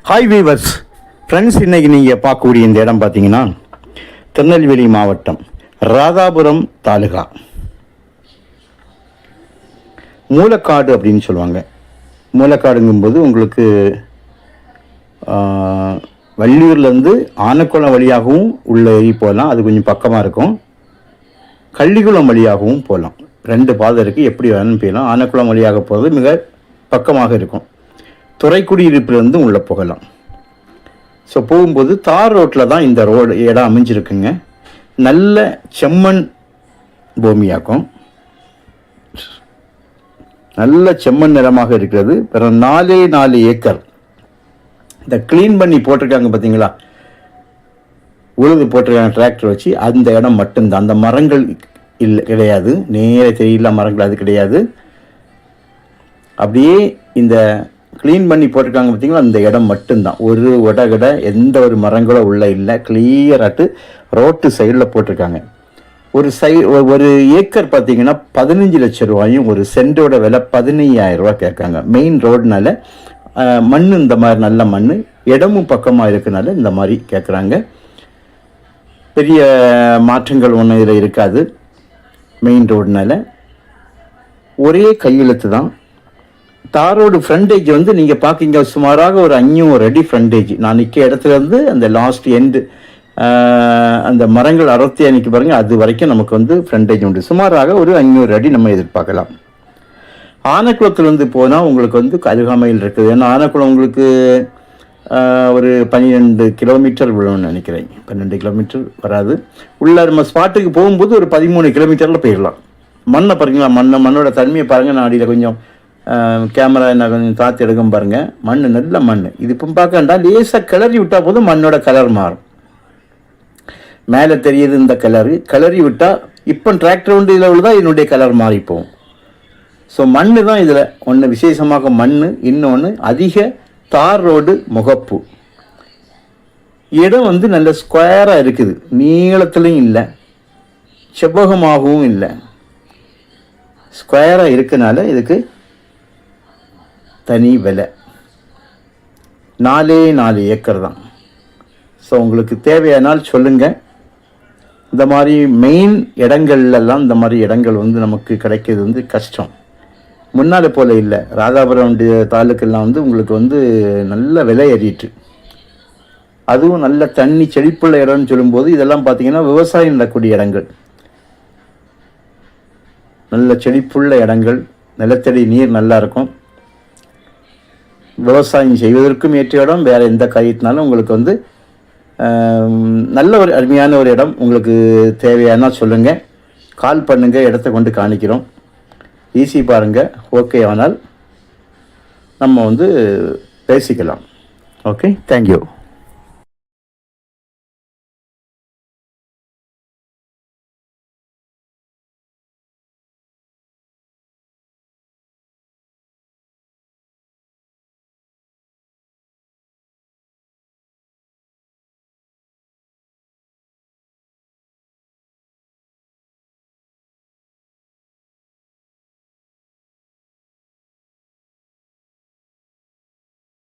Hi viewers friends, இன்றைக்கி நீங்கள் பார்க்கக்கூடிய இந்த இடம் பார்த்தீங்கன்னா திருநெல்வேலி மாவட்டம் ராதாபுரம் தாலுகா மூலக்காடு அப்படின்னு சொல்லுவாங்க. மூலக்காடுங்கும்போது உங்களுக்கு வள்ளியூர்லேருந்து ஆனக்குளம் வழியாகவும் உள்ள ஏறி போகலாம், அது கொஞ்சம் பக்கமாக இருக்கும். கள்ளிக்குளம் வழியாகவும் போகலாம், 2 பாதை இருக்குது. எப்படி வேணும்னு போயிடலாம். ஆனக்குளம் வழியாக போகிறது மிக பக்கமாக இருக்கும். துறைக்குடியிருப்பிலிருந்து உள்ளே போகலாம். ஸோ போகும்போது தார் ரோட்டில் தான் இந்த இடம் அமைஞ்சிருக்குங்க. நல்ல செம்மண் பூமியாக்கும், நல்ல செம்மண் நிறமாக இருக்கிறது. பிறகு 4 ஏக்கர் இந்த க்ளீன் பண்ணி போட்டிருக்காங்க பார்த்தீங்களா, உழுது போட்டிருக்காங்க டிராக்டர் வச்சு. அந்த இடம் மட்டும்தான், அந்த மரங்கள் இல்லை, கிடையாது. நேர தெரியல மரங்கள் அது கிடையாது. அப்படியே இந்த க்ளீன் பண்ணி போட்டிருக்காங்க பார்த்தீங்களா, அந்த இடம் மட்டும்தான். ஒரு உடகடை எந்த ஒரு மரங்களும் உள்ள இல்லை. கிளியராட்டு ரோட்டு சைடில் போட்டிருக்காங்க. ஒரு ஏக்கர் பார்த்தீங்கன்னா 15 லட்சம் ரூபாயும், ஒரு சென்டோட விலை 15,000 ரூபா கேட்காங்க. மெயின் ரோடுனால மண் இந்த மாதிரி நல்ல மண், இடமும் பக்கமாக இருக்கனால இந்த மாதிரி கேட்குறாங்க. பெரிய மாற்றங்கள் ஒன்றும் இதில் இருக்காது. மெயின் ரோடுனால ஒரே கையெழுத்து தான். தாரோடு ஃப்ரண்டேஜ் வந்து நீங்கள் பார்க்கிங்க, சுமாராக ஒரு 500 அடி ஃப்ரண்டேஜ். நான் நிற்க இடத்துல இருந்து அந்த லாஸ்ட் எண்டு அந்த மரங்கள் அறுத்தி அன்னைக்கு பாருங்கள், அது வரைக்கும் நமக்கு வந்து ஃப்ரண்டேஜ் உண்டு. சுமாராக ஒரு 500 அடி நம்ம எதிர்பார்க்கலாம். ஆனக்குளத்துலேருந்து போனால் உங்களுக்கு வந்து அருகாமையில் இருக்குது. ஏன்னா ஆனக்குளம் உங்களுக்கு ஒரு 12 கிலோமீட்டர் விழும்னு நினைக்கிறேன். 12 கிலோமீட்டர் வராது. உள்ள நம்ம ஸ்பாட்டுக்கு போகும்போது ஒரு 13 கிலோமீட்டரில் போயிடலாம். மண்ணை பாருங்களா, மண்ணோட தன்மையை பாருங்கள். நான் அடியில் கொஞ்சம் கேமரா என்ன கொஞ்சம் தாத்தி எடுக்கும் பாருங்கள். மண் நல்ல மண். இது இப்போ பார்க்க வேண்டாம், லேசாக கிளறி விட்டால் போதும் மண்ணோட கலர் மாறும். மேலே தெரியுது இந்த கிளறி விட்டால், இப்போ டிராக்டர் வந்து இதில் உள்ளதான் இதனுடைய கலர் மாறிப்போம். ஸோ மண் தான் இதில் ஒன்று விசேஷமாக மண். இன்னொன்று அதிக தார் ரோடு முகப்பு. இடம் வந்து நல்ல ஸ்கொயராக இருக்குது. நீளத்துலையும் இல்லை, செவ்வகமாகவும் இல்லை, ஸ்கொயராக இருக்கனால இதுக்கு தனி விலை. 4 ஏக்கர் தான். ஸோ உங்களுக்கு தேவையானால் சொல்லுங்கள். இந்த மாதிரி மெயின் இடங்கள்லாம் இந்த மாதிரி இடங்கள் வந்து நமக்கு கிடைக்கிறது வந்து கஷ்டம். முன்னால் போல் இல்லை. ராதாபுரம் தாலுக்கெல்லாம் வந்து உங்களுக்கு வந்து நல்ல விலை ஏறிட்டு, அதுவும் நல்ல தண்ணி செழிப்புள்ள இடம்னு சொல்லும்போது இதெல்லாம் பார்த்தீங்கன்னா விவசாயம் நடக்கூடிய இடங்கள், நல்ல செழிப்புள்ள இடங்கள், நிலத்தடி நீர் நல்லா இருக்கும். விவசாயம் செய்வதற்கும் ஏற்ற இடம். வேறு எந்த காரியத்தினாலும் உங்களுக்கு வந்து நல்ல ஒரு அருமையான ஒரு இடம். உங்களுக்கு தேவையானா சொல்லுங்கள், கால் பண்ணுங்கள், இடத்த கொண்டு காணிக்கிறோம். ஈஸி பாருங்கள். ஓகே ஆனால் நம்ம வந்து பேசிக்கலாம். Okay, thank you.